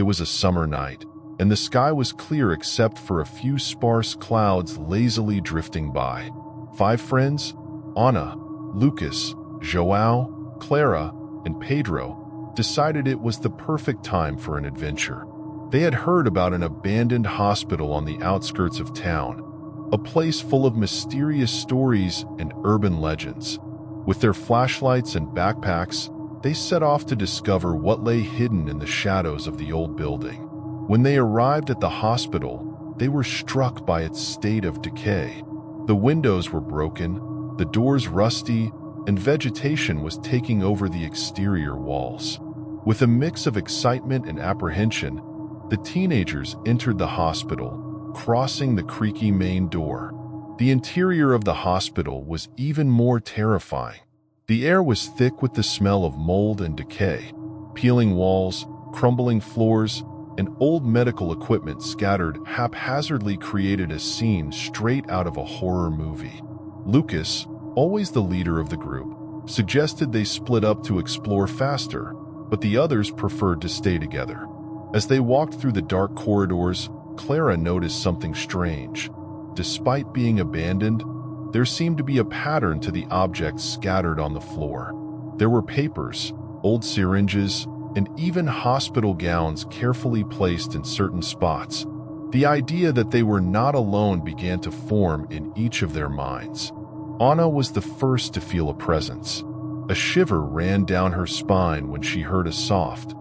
It was a summer night, and the sky was clear except for a few sparse clouds lazily drifting by. 5 friends, Anna, Lucas, João, Clara, and Pedro, decided it was the perfect time for an adventure. They had heard about an abandoned hospital on the outskirts of town, a place full of mysterious stories and urban legends. With their flashlights and backpacks, they set off to discover what lay hidden in the shadows of the old building. When they arrived at the hospital, they were struck by its state of decay. The windows were broken, the doors rusty, and vegetation was taking over the exterior walls. With a mix of excitement and apprehension, the teenagers entered the hospital, crossing the creaky main door. The interior of the hospital was even more terrifying. The air was thick with the smell of mold and decay. Peeling walls, crumbling floors, and old medical equipment scattered haphazardly created a scene straight out of a horror movie. Lucas, always the leader of the group, suggested they split up to explore faster, but the others preferred to stay together. As they walked through the dark corridors, Clara noticed something strange. Despite being abandoned, there seemed to be a pattern to the objects scattered on the floor. There were papers, old syringes, and even hospital gowns carefully placed in certain spots. The idea that they were not alone began to form in each of their minds. Anna was the first to feel a presence. A shiver ran down her spine when she heard a soft,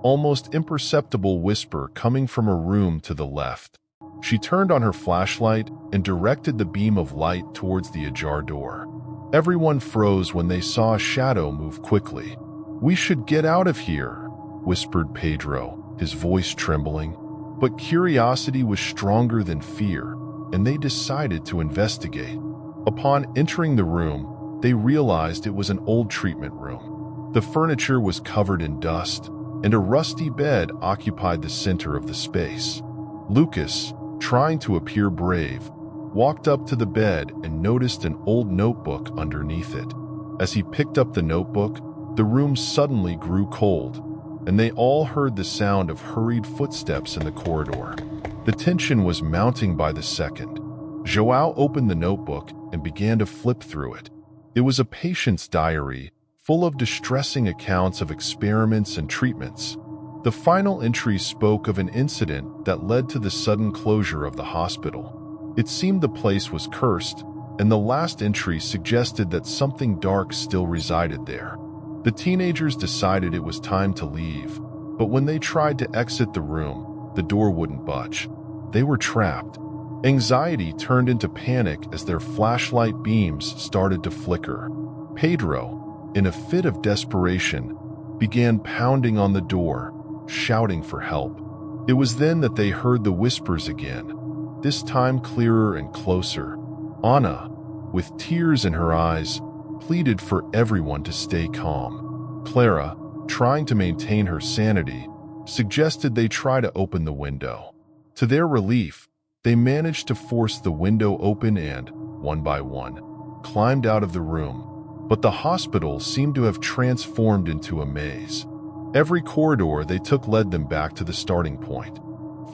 almost imperceptible whisper coming from a room to the left. She turned on her flashlight and directed the beam of light towards the ajar door. Everyone froze when they saw a shadow move quickly. "We should get out of here," whispered Pedro, his voice trembling. But curiosity was stronger than fear, and they decided to investigate. Upon entering the room, they realized it was an old treatment room. The furniture was covered in dust, and a rusty bed occupied the center of the space. Lucas, trying to appear brave, walked up to the bed and noticed an old notebook underneath it. As he picked up the notebook, the room suddenly grew cold, and they all heard the sound of hurried footsteps in the corridor. The tension was mounting by the second. João opened the notebook and began to flip through it. It was a patient's diary, full of distressing accounts of experiments and treatments. The final entry spoke of an incident that led to the sudden closure of the hospital. It seemed the place was cursed, and the last entry suggested that something dark still resided there. The teenagers decided it was time to leave, but when they tried to exit the room, the door wouldn't budge. They were trapped. Anxiety turned into panic as their flashlight beams started to flicker. Pedro, in a fit of desperation, began pounding on the door, shouting for help. It was then that they heard the whispers again, this time clearer and closer. Anna, with tears in her eyes, pleaded for everyone to stay calm. Clara, trying to maintain her sanity, suggested they try to open the window. To their relief, they managed to force the window open and, one by one, climbed out of the room. But the hospital seemed to have transformed into a maze. Every corridor they took led them back to the starting point.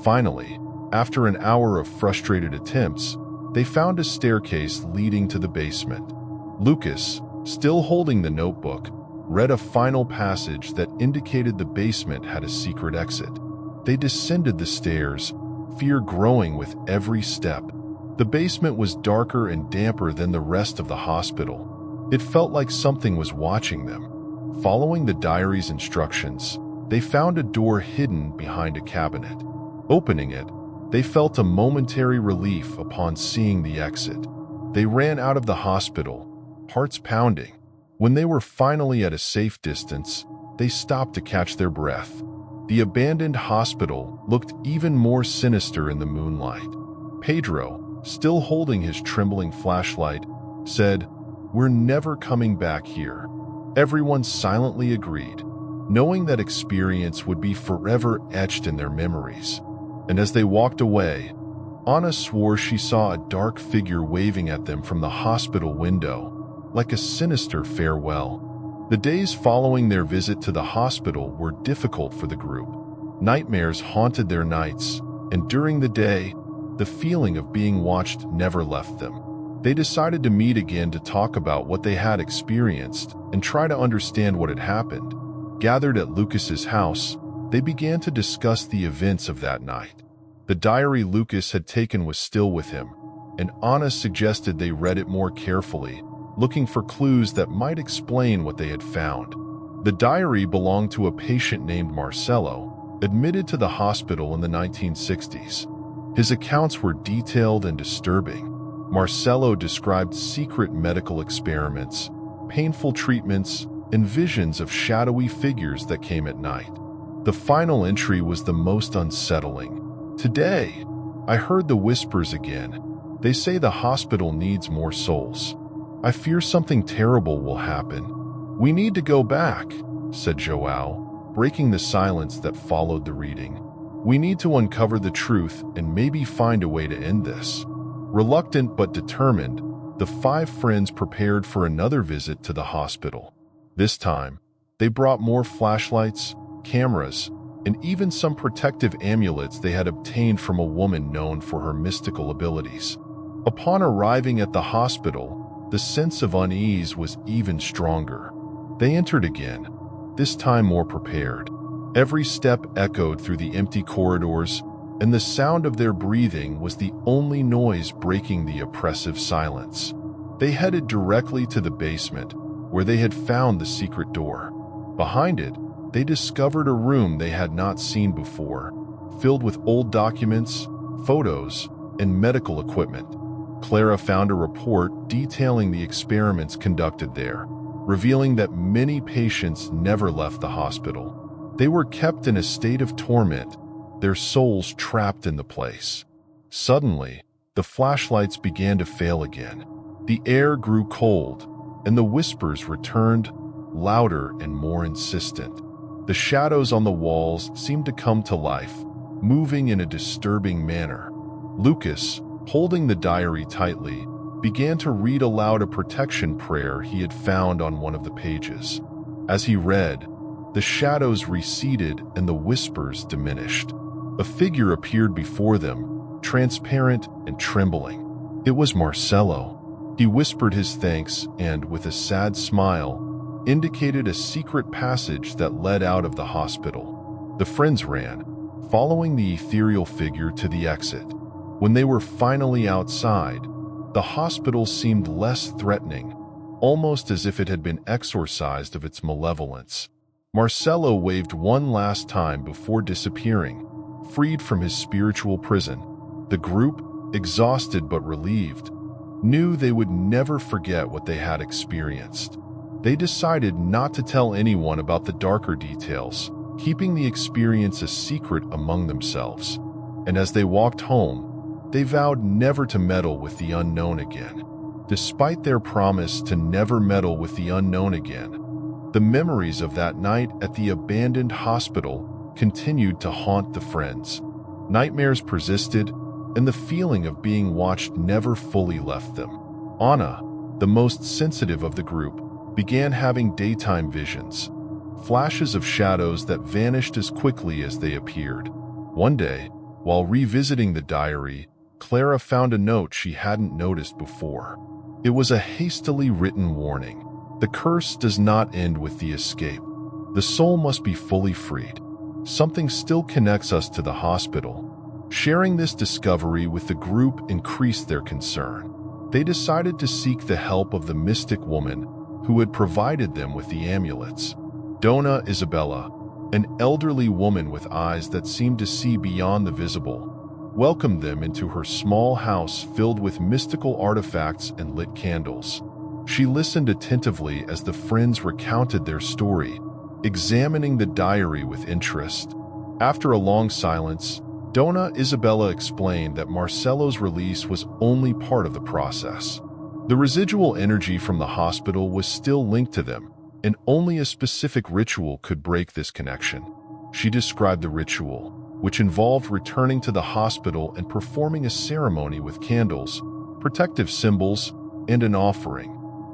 Finally, after an hour of frustrated attempts, they found a staircase leading to the basement. Lucas, still holding the notebook, read a final passage that indicated the basement had a secret exit. They descended the stairs, fear growing with every step. The basement was darker and damper than the rest of the hospital. It felt like something was watching them. Following the diary's instructions, they found a door hidden behind a cabinet. Opening it, they felt a momentary relief upon seeing the exit. They ran out of the hospital, hearts pounding. When they were finally at a safe distance, they stopped to catch their breath. The abandoned hospital looked even more sinister in the moonlight. Pedro, still holding his trembling flashlight, said, "We're never coming back here." Everyone silently agreed, knowing that experience would be forever etched in their memories. And as they walked away, Anna swore she saw a dark figure waving at them from the hospital window, like a sinister farewell. The days following their visit to the hospital were difficult for the group. Nightmares haunted their nights, and during the day, the feeling of being watched never left them. They decided to meet again to talk about what they had experienced and try to understand what had happened. Gathered at Lucas's house, they began to discuss the events of that night. The diary Lucas had taken was still with him, and Anna suggested they read it more carefully, looking for clues that might explain what they had found. The diary belonged to a patient named Marcelo, admitted to the hospital in the 1960s. His accounts were detailed and disturbing. Marcelo described secret medical experiments, painful treatments, and visions of shadowy figures that came at night. The final entry was the most unsettling. "Today, I heard the whispers again. They say the hospital needs more souls. I fear something terrible will happen. We need to go back," said Joao, breaking the silence that followed the reading. "We need to uncover the truth and maybe find a way to end this." Reluctant but determined, the 5 friends prepared for another visit to the hospital. This time, they brought more flashlights, cameras, and even some protective amulets they had obtained from a woman known for her mystical abilities. Upon arriving at the hospital, the sense of unease was even stronger. They entered again, this time more prepared. Every step echoed through the empty corridors, and the sound of their breathing was the only noise breaking the oppressive silence. They headed directly to the basement, where they had found the secret door. Behind it, they discovered a room they had not seen before, filled with old documents, photos, and medical equipment. Clara found a report detailing the experiments conducted there, revealing that many patients never left the hospital. They were kept in a state of torment, their souls trapped in the place. Suddenly, the flashlights began to fail again. The air grew cold, and the whispers returned, louder and more insistent. The shadows on the walls seemed to come to life, moving in a disturbing manner. Lucas, holding the diary tightly, began to read aloud a protection prayer he had found on one of the pages. As he read, the shadows receded and the whispers diminished. A figure appeared before them, transparent and trembling. It was Marcelo. He whispered his thanks and, with a sad smile, indicated a secret passage that led out of the hospital. The friends ran, following the ethereal figure to the exit. When they were finally outside, the hospital seemed less threatening, almost as if it had been exorcised of its malevolence. Marcelo waved one last time before disappearing, freed from his spiritual prison. The group, exhausted but relieved, knew they would never forget what they had experienced. They decided not to tell anyone about the darker details, keeping the experience a secret among themselves. And as they walked home, they vowed never to meddle with the unknown again. Despite their promise to never meddle with the unknown again, the memories of that night at the abandoned hospital continued to haunt the friends. Nightmares persisted, and the feeling of being watched never fully left them. Anna, the most sensitive of the group, began having daytime visions, flashes of shadows that vanished as quickly as they appeared. One day, while revisiting the diary, Clara found a note she hadn't noticed before. It was a hastily written warning. The curse does not end with the escape. The soul must be fully freed. Something still connects us to the hospital. Sharing this discovery with the group increased their concern. They decided to seek the help of the mystic woman who had provided them with the amulets. Dona Isabella, an elderly woman with eyes that seemed to see beyond the visible, welcomed them into her small house filled with mystical artifacts and lit candles. She listened attentively as the friends recounted their story, examining the diary with interest. After a long silence, Dona Isabella explained that Marcelo's release was only part of the process. The residual energy from the hospital was still linked to them, and only a specific ritual could break this connection. She described the ritual, which involved returning to the hospital and performing a ceremony with candles, protective symbols, and an offering.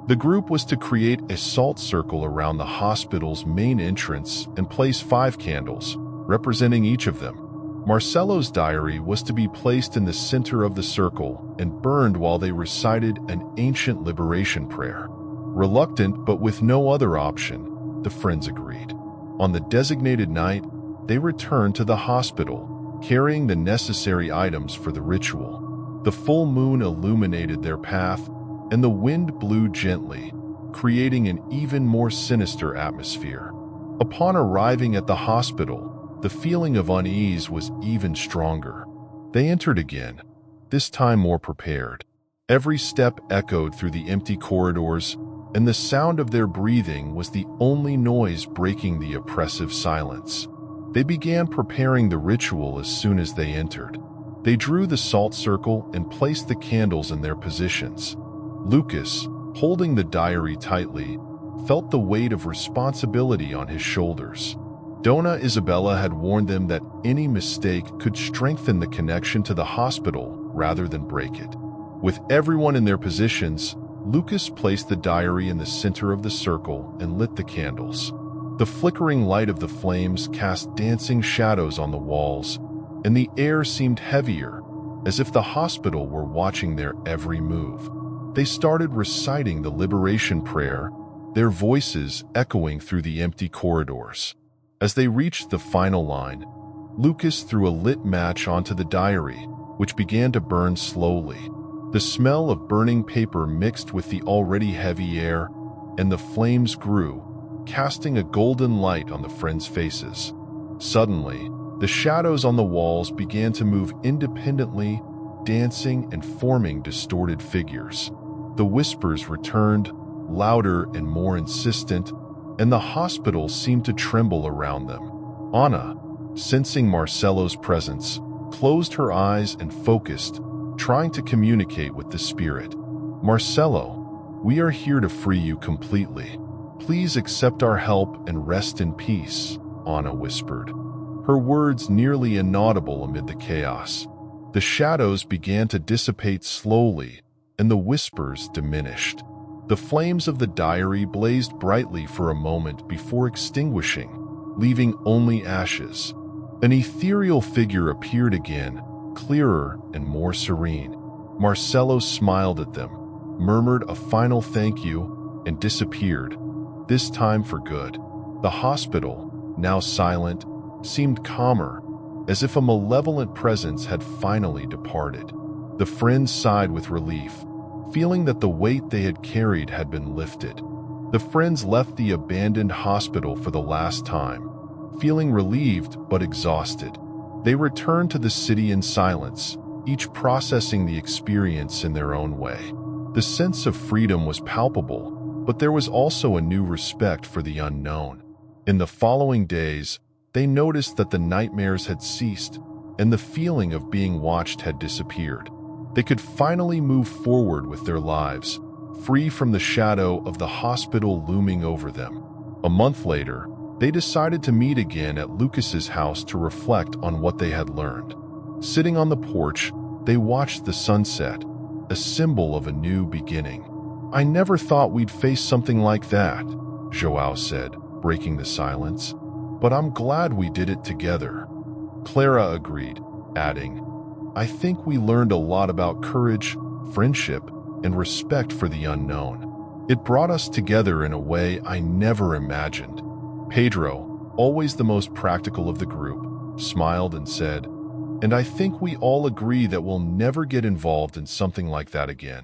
The group was to create a salt circle around the hospital's main entrance and place 5 candles, representing each of them. Marcello's diary was to be placed in the center of the circle and burned while they recited an ancient liberation prayer. Reluctant but with no other option, the friends agreed. On the designated night, they returned to the hospital, carrying the necessary items for the ritual. The full moon illuminated their path, and the wind blew gently, creating an even more sinister atmosphere. Upon arriving at the hospital, the feeling of unease was even stronger. They entered again, this time more prepared. Every step echoed through the empty corridors, and the sound of their breathing was the only noise breaking the oppressive silence. They began preparing the ritual as soon as they entered. They drew the salt circle and placed the candles in their positions. Lucas, holding the diary tightly, felt the weight of responsibility on his shoulders. Donna Isabella had warned them that any mistake could strengthen the connection to the hospital rather than break it. With everyone in their positions, Lucas placed the diary in the center of the circle and lit the candles. The flickering light of the flames cast dancing shadows on the walls, and the air seemed heavier, as if the hospital were watching their every move. They started reciting the liberation prayer, their voices echoing through the empty corridors. As they reached the final line, Lucas threw a lit match onto the diary, which began to burn slowly. The smell of burning paper mixed with the already heavy air, and the flames grew, casting a golden light on the friends' faces. Suddenly, the shadows on the walls began to move independently, dancing and forming distorted figures. The whispers returned, louder and more insistent, and the hospital seemed to tremble around them. Anna, sensing Marcello's presence, closed her eyes and focused, trying to communicate with the spirit. "Marcello, we are here to free you completely. Please accept our help and rest in peace," Anna whispered, her words nearly inaudible amid the chaos. The shadows began to dissipate slowly, and the whispers diminished. The flames of the diary blazed brightly for a moment before extinguishing, leaving only ashes. An ethereal figure appeared again, clearer and more serene. Marcello smiled at them, murmured a final thank you, and disappeared, this time for good. The hospital, now silent, seemed calmer, as if a malevolent presence had finally departed. The friends sighed with relief, feeling that the weight they had carried had been lifted. The friends left the abandoned hospital for the last time, feeling relieved but exhausted. They returned to the city in silence, each processing the experience in their own way. The sense of freedom was palpable, but there was also a new respect for the unknown. In the following days, they noticed that the nightmares had ceased, and the feeling of being watched had disappeared. They could finally move forward with their lives, free from the shadow of the hospital looming over them. A month later, they decided to meet again at Lucas's house to reflect on what they had learned. Sitting on the porch, they watched the sunset, a symbol of a new beginning. "I never thought we'd face something like that," Joao said, breaking the silence. "But I'm glad we did it together." Clara agreed, adding, "I think we learned a lot about courage, friendship, and respect for the unknown. It brought us together in a way I never imagined." Pedro, always the most practical of the group, smiled and said, "And I think we all agree that we'll never get involved in something like that again."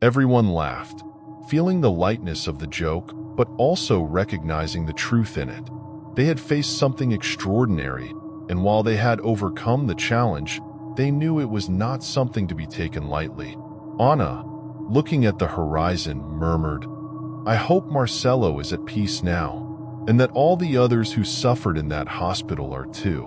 Everyone laughed, feeling the lightness of the joke, but also recognizing the truth in it. They had faced something extraordinary, and while they had overcome the challenge, they knew it was not something to be taken lightly. Anna, looking at the horizon, murmured, "I hope Marcello is at peace now, and that all the others who suffered in that hospital are too."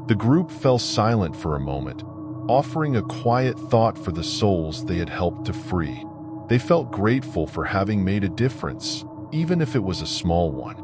The group fell silent for a moment, offering a quiet thought for the souls they had helped to free. They felt grateful for having made a difference, even if it was a small one.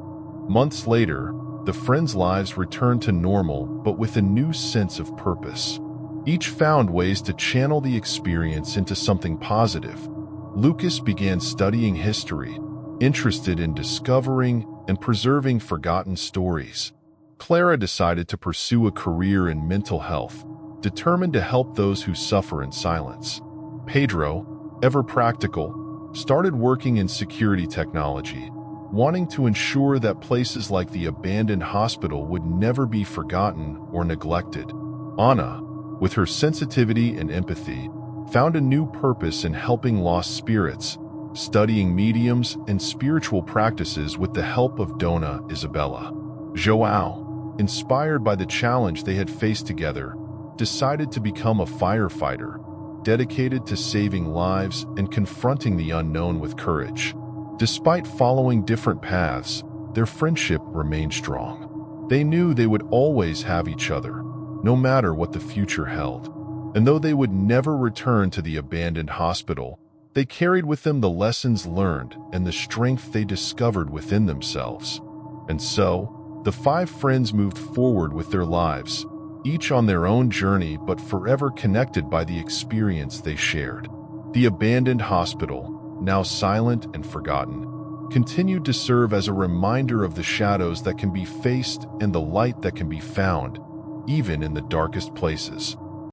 Months later, the friends' lives returned to normal, but with a new sense of purpose. Each found ways to channel the experience into something positive. Lucas began studying history, interested in discovering and preserving forgotten stories. Clara decided to pursue a career in mental health, determined to help those who suffer in silence. Pedro, ever practical, started working in security technology, wanting to ensure that places like the abandoned hospital would never be forgotten or neglected. Anna, with her sensitivity and empathy, found a new purpose in helping lost spirits, studying mediums and spiritual practices with the help of Dona Isabella. João, inspired by the challenge they had faced together, decided to become a firefighter, dedicated to saving lives and confronting the unknown with courage. Despite following different paths, their friendship remained strong. They knew they would always have each other, no matter what the future held. And though they would never return to the abandoned hospital, they carried with them the lessons learned and the strength they discovered within themselves. And so, the five friends moved forward with their lives, each on their own journey but forever connected by the experience they shared. The abandoned hospital, now silent and forgotten, continued to serve as a reminder of the shadows that can be faced and the light that can be found, even in the darkest places.